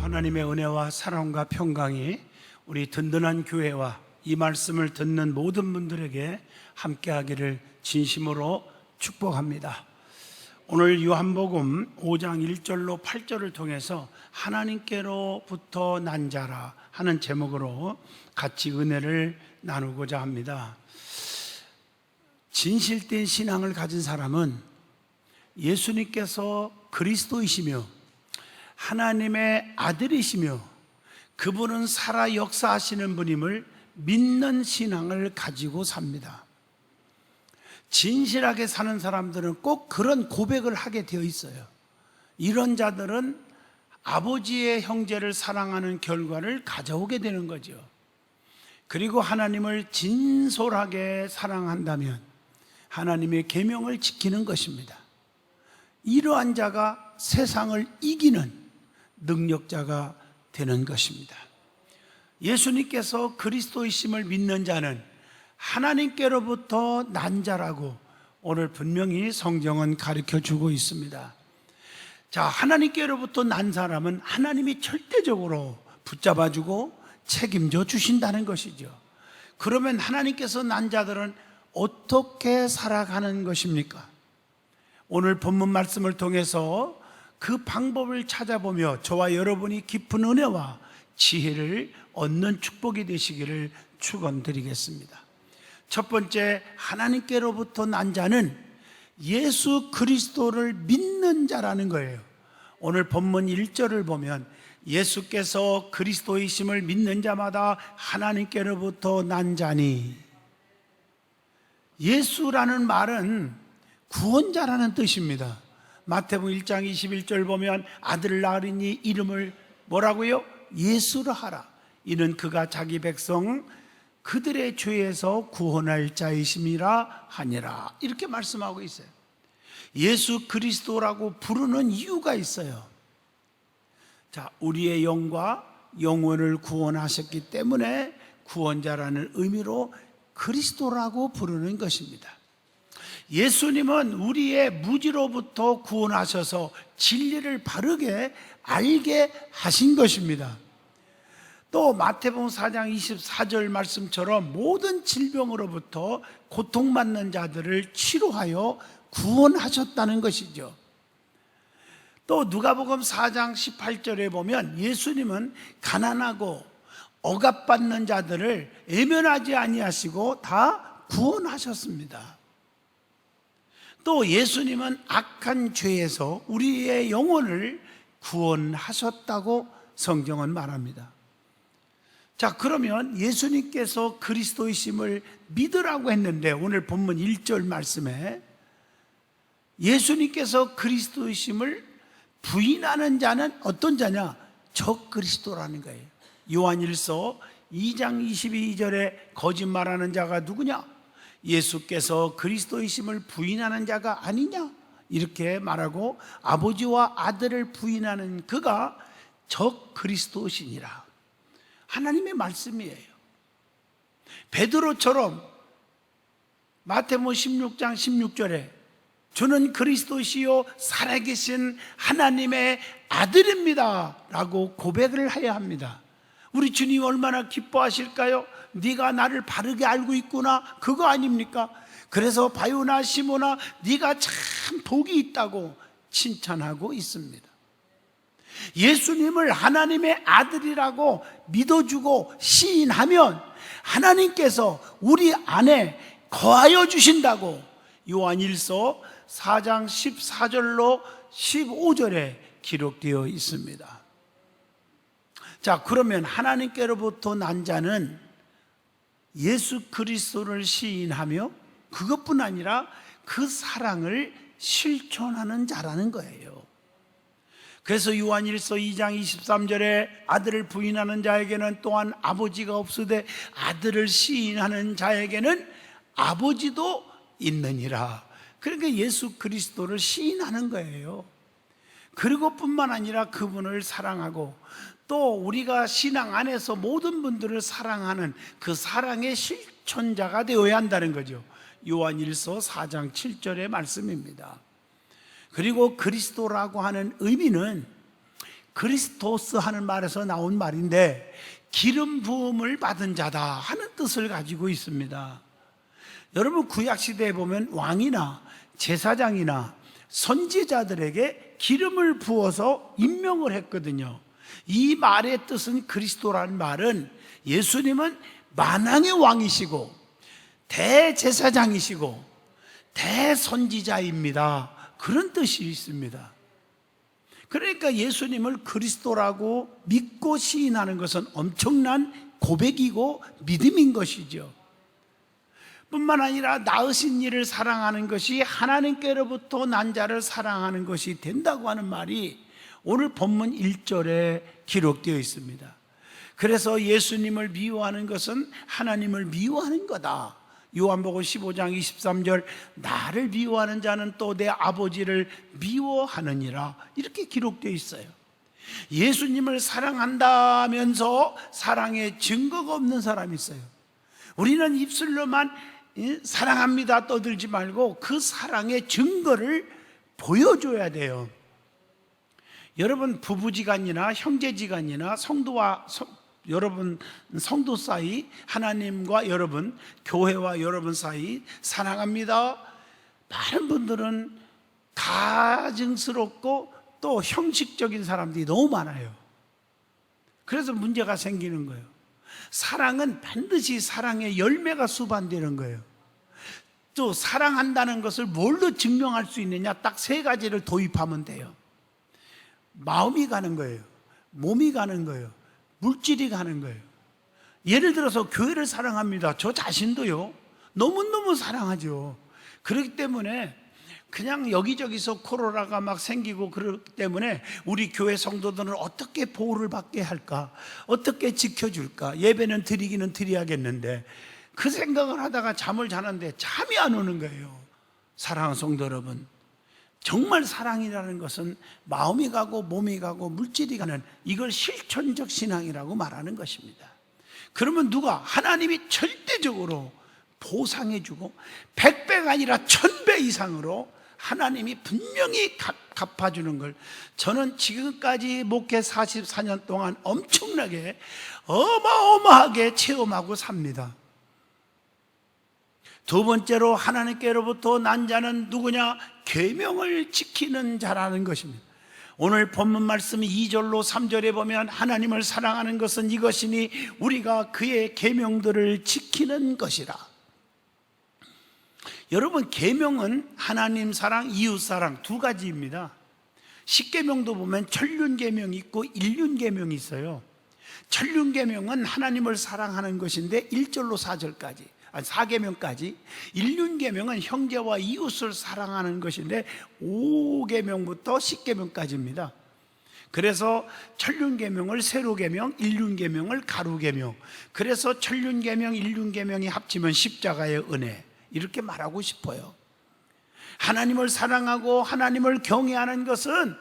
하나님의 은혜와 사랑과 평강이 우리 든든한 교회와 이 말씀을 듣는 모든 분들에게 함께하기를 진심으로 축복합니다. 오늘 요한복음 5장 1절로 8절을 통해서 하나님께로부터 난 자라 하는 제목으로 같이 은혜를 나누고자 합니다. 진실된 신앙을 가진 사람은 예수님께서 그리스도이시며 하나님의 아들이시며 그분은 살아 역사하시는 분임을 믿는 신앙을 가지고 삽니다. 진실하게 사는 사람들은 꼭 그런 고백을 하게 되어 있어요. 이런 자들은 아버지의 형제를 사랑하는 결과를 가져오게 되는 거죠. 그리고 하나님을 진솔하게 사랑한다면 하나님의 계명을 지키는 것입니다. 이러한 자가 세상을 이기는 능력자가 되는 것입니다. 예수님께서 그리스도이심을 믿는 자는 하나님께로부터 난 자라고 오늘 분명히 성경은 가르쳐주고 있습니다. 자, 하나님께로부터 난 사람은 하나님이 절대적으로 붙잡아주고 책임져 주신다는 것이죠. 그러면 하나님께서 난 자들은 어떻게 살아가는 것입니까? 오늘 본문 말씀을 통해서 그 방법을 찾아보며 저와 여러분이 깊은 은혜와 지혜를 얻는 축복이 되시기를 축원드리겠습니다. 첫 번째, 하나님께로부터 난 자는 예수 그리스도를 믿는 자라는 거예요. 오늘 본문 1절을 보면 예수께서 그리스도이심을 믿는 자마다 하나님께로부터 난 자니, 예수라는 말은 구원자라는 뜻입니다. 마태복음 1장 21절 보면 아들을 낳으리니 이름을 뭐라고요? 예수라 하라. 이는 그가 자기 백성 그들의 죄에서 구원할 자이심이라 하니라. 이렇게 말씀하고 있어요. 예수 그리스도라고 부르는 이유가 있어요. 자, 우리의 영과 영혼을 구원하셨기 때문에 구원자라는 의미로 그리스도라고 부르는 것입니다. 예수님은 우리의 무지로부터 구원하셔서 진리를 바르게 알게 하신 것입니다. 또 마태복음 4장 24절 말씀처럼 모든 질병으로부터 고통받는 자들을 치료하여 구원하셨다는 것이죠. 또 누가복음 4장 18절에 보면 예수님은 가난하고 억압받는 자들을 외면하지 아니하시고 다 구원하셨습니다. 또 예수님은 악한 죄에서 우리의 영혼을 구원하셨다고 성경은 말합니다. 자, 그러면 예수님께서 그리스도이심을 믿으라고 했는데 오늘 본문 1절 말씀에 예수님께서 그리스도이심을 부인하는 자는 어떤 자냐? 적 그리스도라는 거예요. 요한일서 2장 22절에 거짓말하는 자가 누구냐? 예수께서 그리스도이심을 부인하는 자가 아니냐? 이렇게 말하고 아버지와 아들을 부인하는 그가 적 그리스도시니라. 하나님의 말씀이에요. 베드로처럼 마태복음 16장 16절에 주는 그리스도시요 살아계신 하나님의 아들입니다 라고 고백을 해야 합니다. 우리 주님 얼마나 기뻐하실까요? 네가 나를 바르게 알고 있구나, 그거 아닙니까? 그래서 바요나 시모나 네가 참 복이 있다고 칭찬하고 있습니다. 예수님을 하나님의 아들이라고 믿어주고 시인하면 하나님께서 우리 안에 거하여 주신다고 요한일서 4장 14절로 15절에 기록되어 있습니다. 자, 그러면 하나님께로부터 난 자는 예수 그리스도를 시인하며 그것뿐 아니라 그 사랑을 실천하는 자라는 거예요. 그래서 요한일서 2장 23절에 아들을 부인하는 자에게는 또한 아버지가 없으되 아들을 시인하는 자에게는 아버지도 있느니라. 그러니까 예수 그리스도를 시인하는 거예요. 그리고 뿐만 아니라 그분을 사랑하고 또 우리가 신앙 안에서 모든 분들을 사랑하는 그 사랑의 실천자가 되어야 한다는 거죠. 요한일서 4장 7절의 말씀입니다. 그리고 그리스도라고 하는 의미는 그리스토스 하는 말에서 나온 말인데 기름 부음을 받은 자다 하는 뜻을 가지고 있습니다. 여러분, 구약시대에 보면 왕이나 제사장이나 선지자들에게 기름을 부어서 임명을 했거든요. 이 말의 뜻은, 그리스도라는 말은 예수님은 만왕의 왕이시고 대제사장이시고 대선지자입니다. 그런 뜻이 있습니다. 그러니까 예수님을 그리스도라고 믿고 시인하는 것은 엄청난 고백이고 믿음인 것이죠. 뿐만 아니라 낳으신 이를 사랑하는 것이 하나님께로부터 난 자를 사랑하는 것이 된다고 하는 말이 오늘 본문 1절에 기록되어 있습니다. 그래서 예수님을 미워하는 것은 하나님을 미워하는 거다. 요한복음 15장 23절, 나를 미워하는 자는 또 내 아버지를 미워하느니라, 이렇게 기록되어 있어요. 예수님을 사랑한다면서 사랑의 증거가 없는 사람이 있어요. 우리는 입술로만 사랑합니다 떠들지 말고 그 사랑의 증거를 보여줘야 돼요. 여러분, 부부지간이나 형제지간이나 여러분 성도 사이, 하나님과 여러분, 교회와 여러분 사이 사랑합니다, 많은 분들은 가증스럽고 또 형식적인 사람들이 너무 많아요. 그래서 문제가 생기는 거예요. 사랑은 반드시 사랑의 열매가 수반되는 거예요. 또 사랑한다는 것을 뭘로 증명할 수 있느냐, 딱 세 가지를 도입하면 돼요. 마음이 가는 거예요, 몸이 가는 거예요, 물질이 가는 거예요. 예를 들어서 교회를 사랑합니다. 저 자신도요, 너무너무 사랑하죠. 그렇기 때문에 그냥 여기저기서 코로나가 막 생기고 그렇기 때문에 우리 교회 성도들은 어떻게 보호를 받게 할까, 어떻게 지켜줄까, 예배는 드리기는 드려야겠는데, 그 생각을 하다가 잠을 자는데 잠이 안 오는 거예요. 사랑하는 성도 여러분, 정말 사랑이라는 것은 마음이 가고 몸이 가고 물질이 가는, 이걸 실천적 신앙이라고 말하는 것입니다. 그러면 하나님이 절대적으로 보상해주고 100배가 아니라 1000배 이상으로 하나님이 분명히 갚아주는 걸 저는 지금까지 목회 44년 동안 엄청나게 어마어마하게 체험하고 삽니다. 두 번째로, 하나님께로부터 난 자는 누구냐? 계명을 지키는 자라는 것입니다. 오늘 본문 말씀 2절로 3절에 보면 하나님을 사랑하는 것은 이것이니 우리가 그의 계명들을 지키는 것이라. 여러분, 계명은 하나님 사랑, 이웃 사랑 두 가지입니다. 십계명도 보면 천륜계명이 있고 일륜계명이 있어요. 천륜계명은 하나님을 사랑하는 것인데 1절로 4절까지, 4계명까지. 일륜계명은 형제와 이웃을 사랑하는 것인데 5계명부터 10계명까지입니다. 그래서 천륜계명을 세로계명, 일륜계명을 가루계명, 그래서 천륜계명, 일륜계명이 합치면 십자가의 은혜, 이렇게 말하고 싶어요. 하나님을 사랑하고 하나님을 경외하는 것은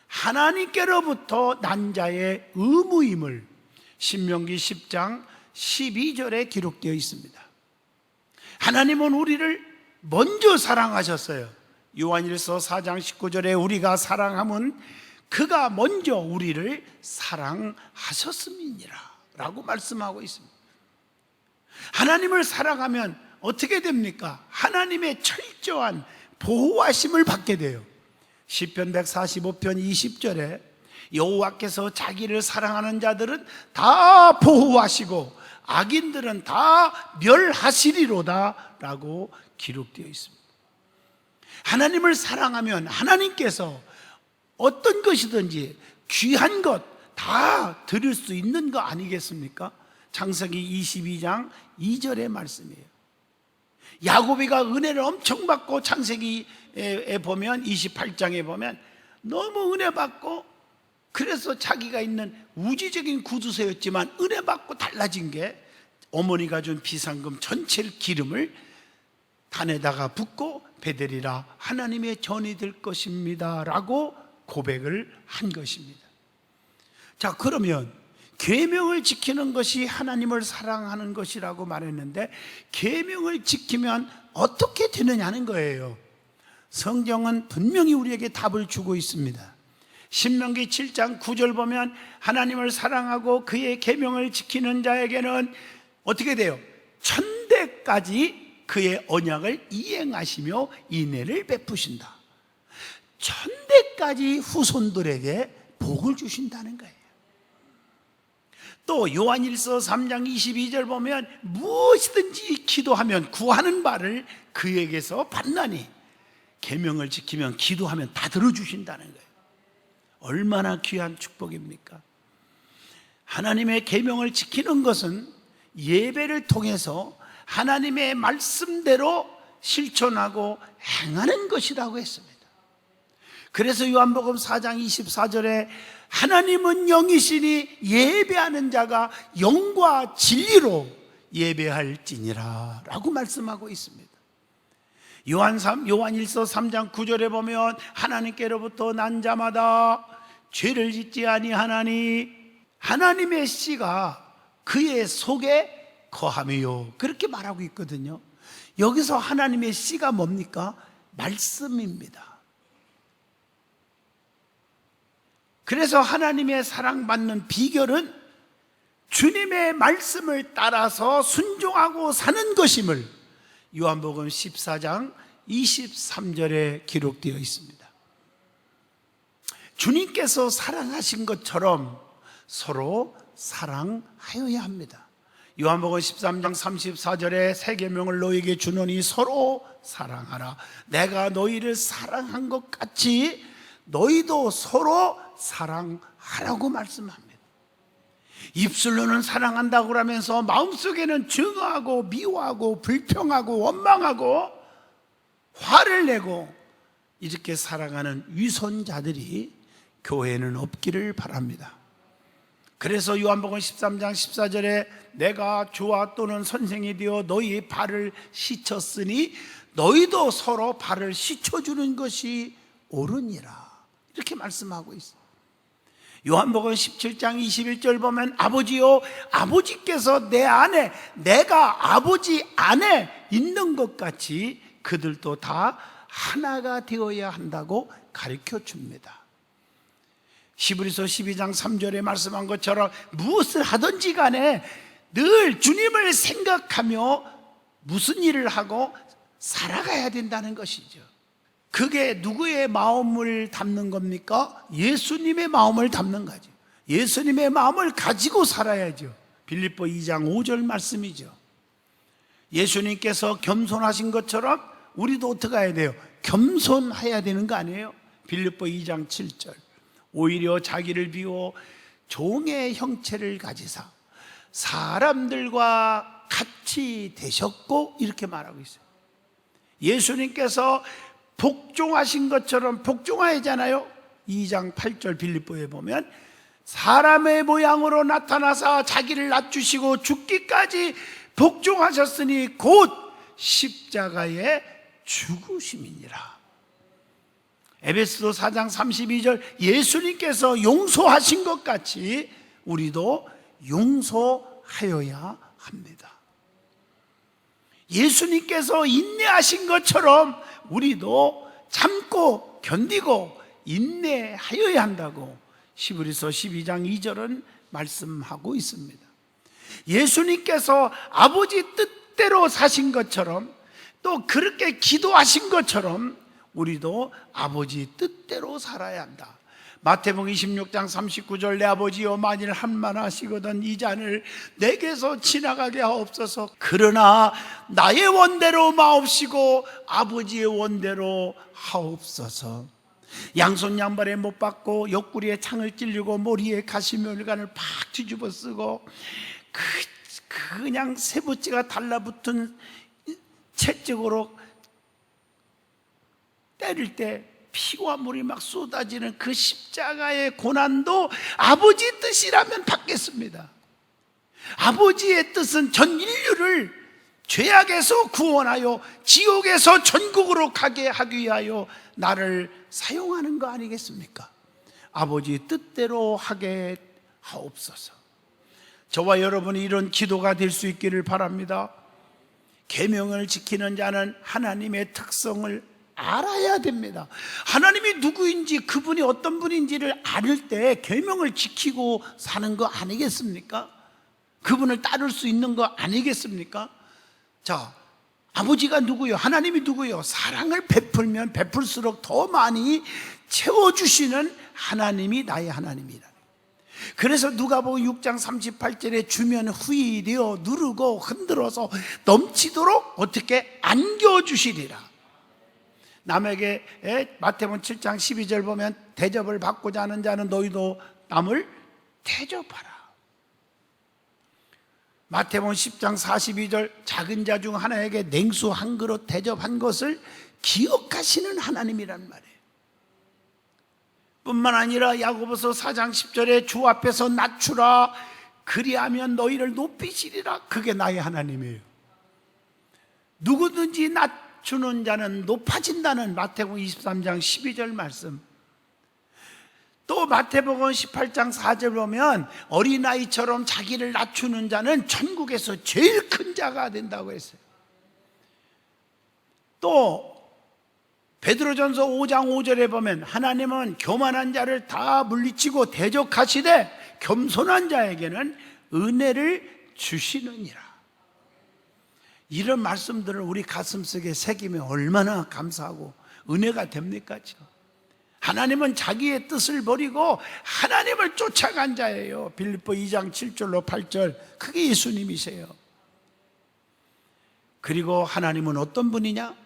하나님께로부터 난 자의 의무임을 신명기 10장 12절에 기록되어 있습니다. 하나님은 우리를 먼저 사랑하셨어요. 요한일서 4장 19절에 우리가 사랑함은 그가 먼저 우리를 사랑하셨음이니라 라고 말씀하고 있습니다. 하나님을 사랑하면 어떻게 됩니까? 하나님의 철저한 보호하심을 받게 돼요. 시편 145편 20절에 여호와께서 자기를 사랑하는 자들은 다 보호하시고 악인들은 다 멸하시리로다 라고 기록되어 있습니다. 하나님을 사랑하면 하나님께서 어떤 것이든지 귀한 것 다 드릴 수 있는 거 아니겠습니까? 창세기 22장 2절의 말씀이에요. 야곱이가 은혜를 엄청 받고 창세기에 보면 28장에 보면 너무 은혜 받고, 그래서 자기가 있는 우주적인 구두쇠였지만 은혜 받고 달라진 게 어머니가 준 비상금 전체 기름을 단에다가 붓고 베들이라 하나님의 전이 될 것입니다 라고 고백을 한 것입니다. 자, 그러면 계명을 지키는 것이 하나님을 사랑하는 것이라고 말했는데 계명을 지키면 어떻게 되느냐는 거예요. 성경은 분명히 우리에게 답을 주고 있습니다. 신명기 7장 9절 보면 하나님을 사랑하고 그의 계명을 지키는 자에게는 어떻게 돼요? 천대까지 그의 언약을 이행하시며 인애를 베푸신다. 천대까지 후손들에게 복을 주신다는 거예요. 또 요한일서 3장 22절 보면 무엇이든지 기도하면 구하는 바를 그에게서 받나니 계명을 지키면 기도하면 다 들어주신다는 거예요. 얼마나 귀한 축복입니까? 하나님의 계명을 지키는 것은 예배를 통해서 하나님의 말씀대로 실천하고 행하는 것이라고 했습니다. 그래서 요한복음 4장 24절에 하나님은 영이시니 예배하는 자가 영과 진리로 예배할지니라 라고 말씀하고 있습니다. 요한일서 3장 9절에 보면 하나님께로부터 난 자마다 죄를 짓지 아니하나니 하나님의 씨가 그의 속에 거하며 그렇게 말하고 있거든요. 여기서 하나님의 씨가 뭡니까? 말씀입니다. 그래서 하나님의 사랑받는 비결은 주님의 말씀을 따라서 순종하고 사는 것임을 요한복음 14장 23절에 기록되어 있습니다. 주님께서 사랑하신 것처럼 서로 사랑하여야 합니다. 요한복음 13장 34절에 새 계명을 너희에게 주노니 서로 사랑하라. 내가 너희를 사랑한 것 같이 너희도 서로 사랑하라고 말씀합니다. 입술로는 사랑한다고 그러면서 마음속에는 증오하고 미워하고 불평하고 원망하고 화를 내고 이렇게 살아가는 위선자들이 교회에는 없기를 바랍니다. 그래서 요한복음 13장 14절에 내가 주와 또는 선생이 되어 너희 발을 씻혔으니 너희도 서로 발을 씻어주는 것이 옳으니라 이렇게 말씀하고 있어요. 요한복음 17장 21절 보면 아버지요 아버지께서 내 안에 내가 아버지 안에 있는 것 같이 그들도 다 하나가 되어야 한다고 가르쳐 줍니다. 히브리서 12장 3절에 말씀한 것처럼 무엇을 하든지 간에 늘 주님을 생각하며 무슨 일을 하고 살아가야 된다는 것이죠. 그게 누구의 마음을 담는 겁니까? 예수님의 마음을 담는 거죠. 예수님의 마음을 가지고 살아야죠. 빌립보 2장 5절 말씀이죠. 예수님께서 겸손하신 것처럼 우리도 어떻게 해야 돼요? 겸손해야 되는 거 아니에요? 빌립보 2장 7절 오히려 자기를 비워 종의 형체를 가지사 사람들과 같이 되셨고 이렇게 말하고 있어요. 예수님께서 복종하신 것처럼 복종하잖아요. 2장 8절 빌립보에 보면 사람의 모양으로 나타나사 자기를 낮추시고 죽기까지 복종하셨으니 곧 십자가에 죽으심이니라. 에베소서 4장 32절 예수님께서 용서하신 것 같이 우리도 용서하여야 합니다. 예수님께서 인내하신 것처럼 우리도 참고 견디고 인내하여야 한다고 히브리서 12장 2절은 말씀하고 있습니다. 예수님께서 아버지 뜻대로 사신 것처럼 또 그렇게 기도하신 것처럼 우리도 아버지 뜻대로 살아야 한다. 마태복음 26장 39절 내 아버지여 만일 한만하시거든 이 잔을 내게서 지나가게 하옵소서. 그러나 나의 원대로 마옵시고 아버지의 원대로 하옵소서. 양손 양발에 못 박고 옆구리에 창을 찔리고 머리에 가시면간을 팍 뒤집어 쓰고 그냥 세부치가 달라붙은 채찍으로 때릴 때 피와 물이 막 쏟아지는 그 십자가의 고난도 아버지 뜻이라면 받겠습니다. 아버지의 뜻은 전 인류를 죄악에서 구원하여 지옥에서 천국으로 가게 하기 위하여 나를 사용하는 거 아니겠습니까? 아버지 뜻대로 하게 하옵소서. 저와 여러분이 이런 기도가 될 수 있기를 바랍니다. 계명을 지키는 자는 하나님의 특성을 알아야 됩니다. 하나님이 누구인지, 그분이 어떤 분인지를 알을 때 계명을 지키고 사는 거 아니겠습니까? 그분을 따를 수 있는 거 아니겠습니까? 자, 아버지가 누구요? 하나님이 누구요? 사랑을 베풀면 베풀수록 더 많이 채워주시는 하나님이 나의 하나님이다. 그래서 누가복음 6장 38절에 주면 후일이여 누르고 흔들어서 넘치도록 어떻게 안겨주시리라. 남에게 마태복음 7장 12절 보면 대접을 받고자 하는 자는 너희도 남을 대접하라. 마태복음 10장 42절 작은 자 중 하나에게 냉수 한 그릇 대접한 것을 기억하시는 하나님이란 말이에요. 뿐만 아니라 야고보서 4장 10절에 주 앞에서 낮추라 그리하면 너희를 높이시리라. 그게 나의 하나님이에요. 누구든지 낮추는 자는 높아진다는 마태복음 23장 12절 말씀. 또 마태복음 18장 4절 보면 어린아이처럼 자기를 낮추는 자는 천국에서 제일 큰 자가 된다고 했어요. 또 베드로전서 5장 5절에 보면 하나님은 교만한 자를 다 물리치고 대적하시되 겸손한 자에게는 은혜를 주시느니라. 이런 말씀들을 우리 가슴속에 새기면 얼마나 감사하고 은혜가 됩니까? 하나님은 자기의 뜻을 버리고 하나님을 쫓아간 자예요. 빌립보 2장 7절로 8절, 그게 예수님이세요. 그리고 하나님은 어떤 분이냐?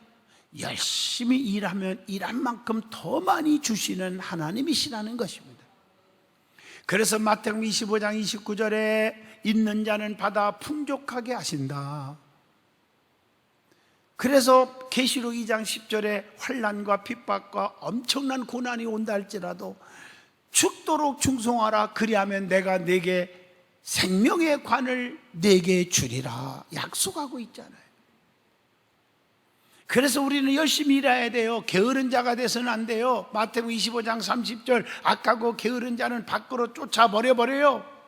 열심히 일하면 일한 만큼 더 많이 주시는 하나님이시라는 것입니다. 그래서 마태복음 25장 29절에 있는 자는 받아 풍족하게 하신다. 그래서 계시록 2장 10절에 환난과 핍박과 엄청난 고난이 온다 할지라도 죽도록 충성하라 그리하면 내가 네게 생명의 관을 네게 주리라 약속하고 있잖아요. 그래서 우리는 열심히 일해야 돼요. 게으른 자가 돼서는 안 돼요. 마태복음 25장 30절 악하고 게으른 자는 밖으로 쫓아버려버려요.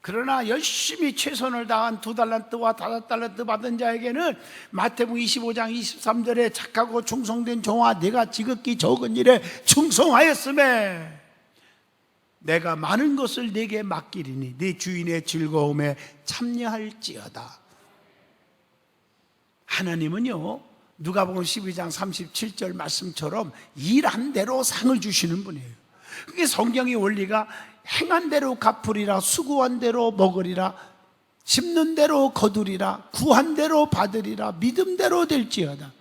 그러나 열심히 최선을 다한 2달란트와 5달란트 받은 자에게는 마태복음 25장 23절에 착하고 충성된 종아 내가 지극히 적은 일에 충성하였음에 내가 많은 것을 네게 맡기리니 네 주인의 즐거움에 참여할지어다. 하나님은요 누가복음 12장 37절 말씀처럼 일한 대로 상을 주시는 분이에요. 그게 성경의 원리가 행한 대로 갚으리라, 수고한 대로 먹으리라, 심는 대로 거두리라, 구한 대로 받으리라, 믿음대로 될지어다.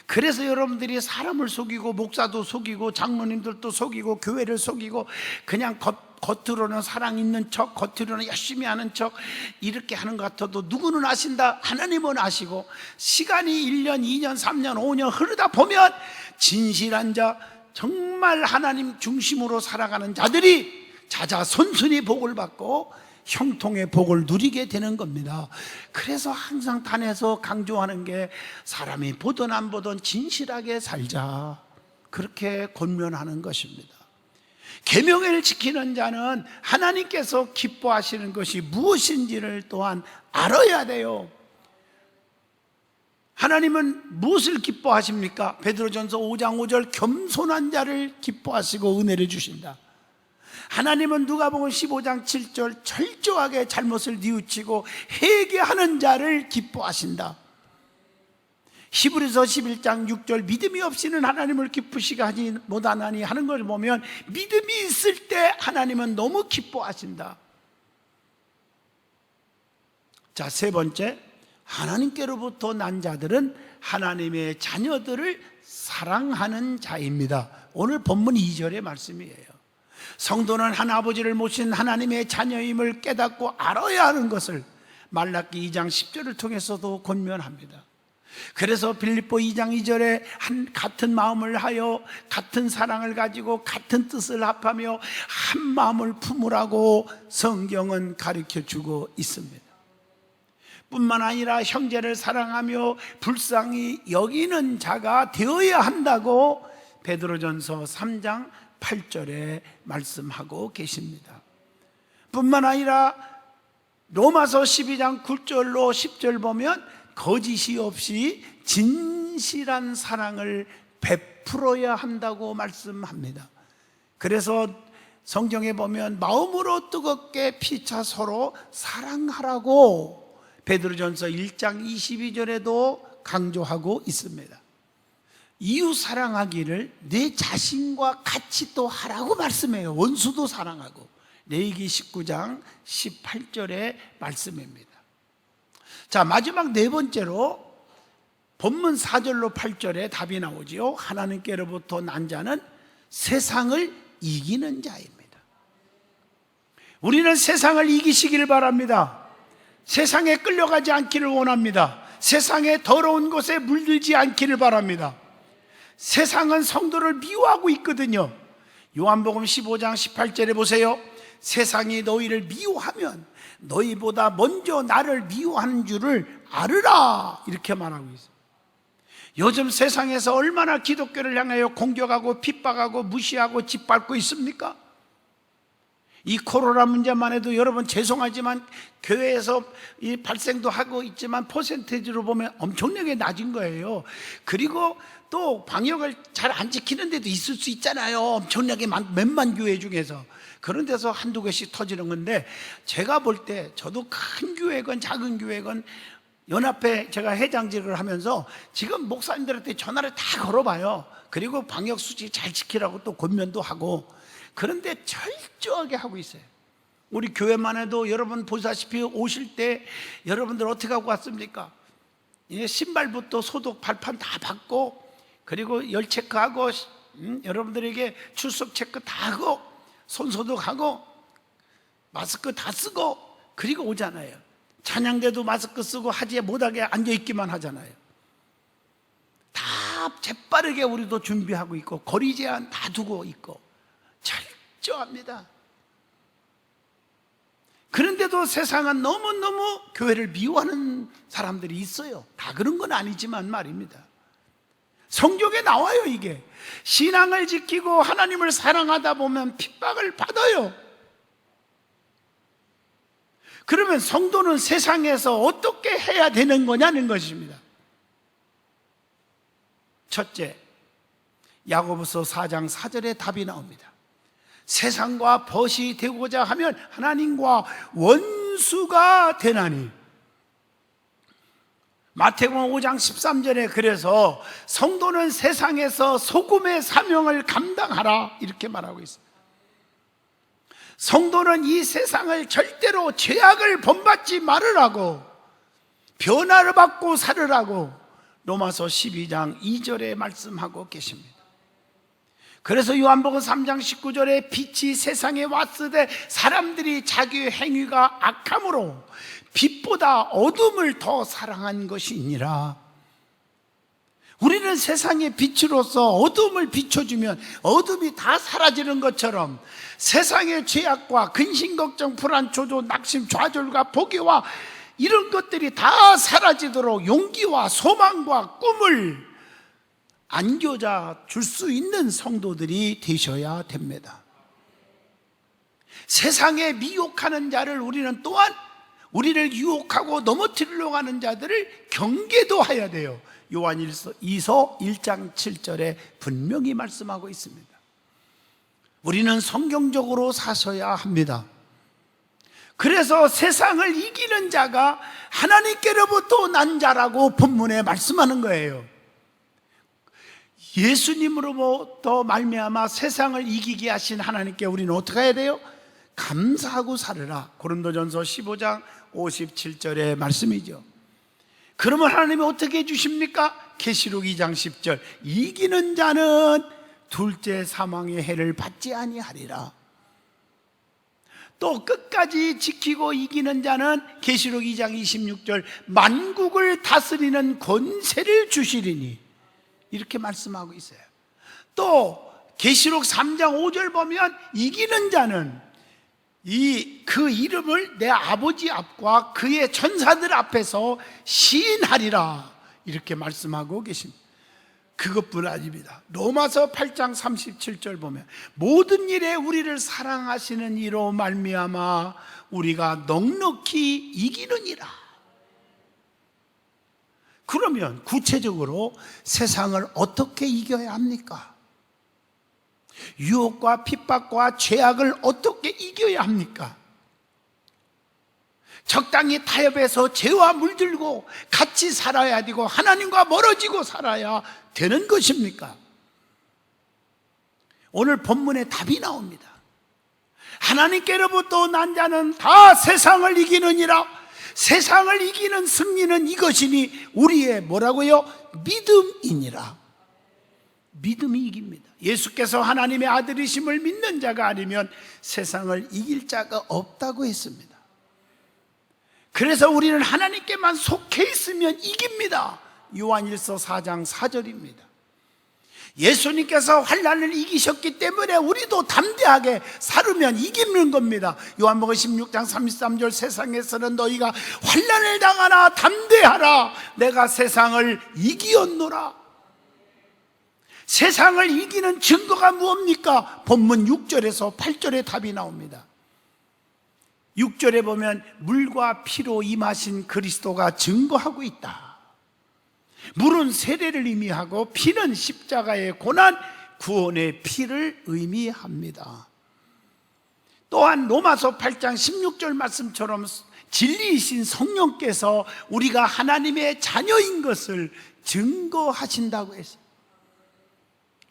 그래서 여러분들이 사람을 속이고 목사도 속이고 장로님들도 속이고 교회를 속이고 그냥 겉으로는 사랑 있는 척, 겉으로는 열심히 하는 척 이렇게 하는 것 같아도 누구는 아신다? 하나님은 아시고 시간이 1년, 2년, 3년, 5년 흐르다 보면 진실한 자, 정말 하나님 중심으로 살아가는 자들이 자자손손이 복을 받고 형통의 복을 누리게 되는 겁니다. 그래서 항상 단에서 강조하는 게 사람이 보든 안 보든 진실하게 살자, 그렇게 권면하는 것입니다. 계명을 지키는 자는 하나님께서 기뻐하시는 것이 무엇인지를 또한 알아야 돼요. 하나님은 무엇을 기뻐하십니까? 베드로전서 5장 5절 겸손한 자를 기뻐하시고 은혜를 주신다. 하나님은 누가복음 15장 7절 철저하게 잘못을 뉘우치고 회개하는 자를 기뻐하신다. 히브리서 11장 6절 믿음이 없이는 하나님을 기쁘시게 하지 못하나니 하는 걸 보면 믿음이 있을 때 하나님은 너무 기뻐하신다. 자, 세 번째, 하나님께로부터 난 자들은 하나님의 자녀들을 사랑하는 자입니다. 오늘 본문 2절의 말씀이에요. 성도는 한 아버지를 모신 하나님의 자녀임을 깨닫고 알아야 하는 것을 말라기 2장 10절을 통해서도 권면합니다. 그래서 빌립보 2장 2절에 같은 마음을 하여 같은 사랑을 가지고 같은 뜻을 합하며 한 마음을 품으라고 성경은 가르쳐주고 있습니다. 뿐만 아니라 형제를 사랑하며 불쌍히 여기는 자가 되어야 한다고 베드로전서 3장 8절에 말씀하고 계십니다. 뿐만 아니라 로마서 12장 9절로 10절 보면 거짓이 없이 진실한 사랑을 베풀어야 한다고 말씀합니다. 그래서 성경에 보면 마음으로 뜨겁게 피차 서로 사랑하라고 베드로전서 1장 22절에도 강조하고 있습니다. 이웃 사랑하기를 내 자신과 같이 또 하라고 말씀해요. 원수도 사랑하고. 레위기 19장 18절의 말씀입니다. 자, 마지막 네 번째로 본문 4절로 8절에 답이 나오지요. 하나님께로부터 난 자는 세상을 이기는 자입니다. 우리는 세상을 이기시기를 바랍니다. 세상에 끌려가지 않기를 원합니다. 세상의 더러운 곳에 물들지 않기를 바랍니다. 세상은 성도를 미워하고 있거든요. 요한복음 15장 18절에 보세요. 세상이 너희를 미워하면 너희보다 먼저 나를 미워하는 줄을 알으라, 이렇게 말하고 있어요. 요즘 세상에서 얼마나 기독교를 향하여 공격하고 핍박하고 무시하고 짓밟고 있습니까? 이 코로나 문제만 해도 여러분 죄송하지만 교회에서 이 발생도 하고 있지만 퍼센테이지로 보면 엄청나게 낮은 거예요. 그리고 또 방역을 잘 안 지키는 데도 있을 수 있잖아요. 엄청나게 몇만 교회 중에서. 그런 데서 한두 개씩 터지는 건데, 제가 볼 때 저도 큰 교회건 작은 교회건 연합회 제가 회장직을 하면서 지금 목사님들한테 전화를 다 걸어봐요. 그리고 방역 수칙 잘 지키라고 또 권면도 하고. 그런데 철저하게 하고 있어요. 우리 교회만 해도 여러분 보시다시피 오실 때 여러분들 어떻게 하고 왔습니까? 신발부터 소독 발판 다 받고, 그리고 열 체크하고, 여러분들에게 출석 체크 다 하고, 손 소독하고, 마스크 다 쓰고, 그리고 오잖아요. 찬양대도 마스크 쓰고 하지 못하게 앉아있기만 하잖아요. 다 재빠르게 우리도 준비하고 있고, 거리 제한 다 두고 있고 철저합니다. 그런데도 세상은 너무너무 교회를 미워하는 사람들이 있어요. 다 그런 건 아니지만 말입니다. 성경에 나와요. 이게 신앙을 지키고 하나님을 사랑하다 보면 핍박을 받아요. 그러면 성도는 세상에서 어떻게 해야 되는 거냐는 것입니다. 첫째, 야고보서 4장 4절에 답이 나옵니다. 세상과 벗이 되고자 하면 하나님과 원수가 되나니. 마태복음 5장 13절에 그래서 성도는 세상에서 소금의 사명을 감당하라, 이렇게 말하고 있어요. 성도는 이 세상을 절대로 죄악을 본받지 말으라고, 변화를 받고 살으라고 로마서 12장 2절에 말씀하고 계십니다. 그래서 요한복음 3장 19절에 빛이 세상에 왔으되 사람들이 자기의 행위가 악함으로 빛보다 어둠을 더 사랑한 것이니라. 우리는 세상의 빛으로서 어둠을 비춰주면 어둠이 다 사라지는 것처럼 세상의 죄악과 근심, 걱정, 불안, 조조, 낙심, 좌절과 포기와 이런 것들이 다 사라지도록 용기와 소망과 꿈을 안겨자 줄 수 있는 성도들이 되셔야 됩니다. 세상에 미혹하는 자를 우리는 또한 우리를 유혹하고 넘어뜨리려고 하는 자들을 경계도 해야 돼요. 요한일서 2서 1장 7절에 분명히 말씀하고 있습니다. 우리는 성경적으로 사셔야 합니다. 그래서 세상을 이기는 자가 하나님께로부터 난 자라고 본문에 말씀하는 거예요. 예수님으로부터 말미암아 세상을 이기게 하신 하나님께 우리는 어떻게 해야 돼요? 감사하고 살으라. 고린도전서 15장 57절의 말씀이죠. 그러면 하나님이 어떻게 해주십니까? 계시록 2장 10절 이기는 자는 둘째 사망의 해를 받지 아니하리라. 또 끝까지 지키고 이기는 자는 계시록 2장 26절 만국을 다스리는 권세를 주시리니, 이렇게 말씀하고 있어요. 또 계시록 3장 5절 보면 이기는 자는 그 이름을 내 아버지 앞과 그의 천사들 앞에서 시인하리라, 이렇게 말씀하고 계십니다. 그것뿐 아닙니다. 로마서 8장 37절 보면 모든 일에 우리를 사랑하시는 이로 말미암아 우리가 넉넉히 이기느니라. 그러면 구체적으로 세상을 어떻게 이겨야 합니까? 유혹과 핍박과 죄악을 어떻게 이겨야 합니까? 적당히 타협해서 죄와 물들고 같이 살아야 되고 하나님과 멀어지고 살아야 되는 것입니까? 오늘 본문에 답이 나옵니다. 하나님께로부터 난 자는 다 세상을 이기느니라. 세상을 이기는 승리는 이것이니 우리의 뭐라고요? 믿음이니라. 믿음이 이깁니다. 예수께서 하나님의 아들이심을 믿는 자가 아니면 세상을 이길 자가 없다고 했습니다. 그래서 우리는 하나님께만 속해 있으면 이깁니다. 요한일서 4장 4절입니다. 예수님께서 환난을 이기셨기 때문에 우리도 담대하게 살으면 이기는 겁니다. 요한복음 16장 33절 세상에서는 너희가 환난을 당하나 담대하라. 내가 세상을 이기었노라. 세상을 이기는 증거가 무엇입니까? 본문 6절에서 8절에 답이 나옵니다. 6절에 보면 물과 피로 임하신 그리스도가 증거하고 있다. 물은 세례를 의미하고 피는 십자가의 고난, 구원의 피를 의미합니다. 또한 로마서 8장 16절 말씀처럼 진리이신 성령께서 우리가 하나님의 자녀인 것을 증거하신다고 했습니다.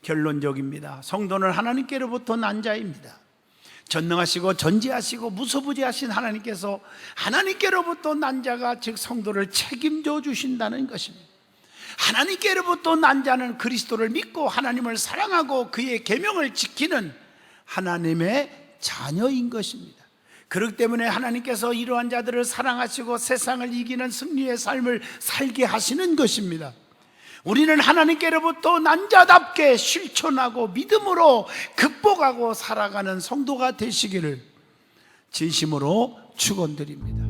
결론적입니다. 성도는 하나님께로부터 난 자입니다. 전능하시고 전지하시고 무소부지하신 하나님께서 하나님께로부터 난 자가 즉 성도를 책임져 주신다는 것입니다. 하나님께로부터 난 자는 그리스도를 믿고 하나님을 사랑하고 그의 계명을 지키는 하나님의 자녀인 것입니다. 그렇기 때문에 하나님께서 이러한 자들을 사랑하시고 세상을 이기는 승리의 삶을 살게 하시는 것입니다. 우리는 하나님께로부터 난 자답게 실천하고 믿음으로 극복하고 살아가는 성도가 되시기를 진심으로 축원드립니다.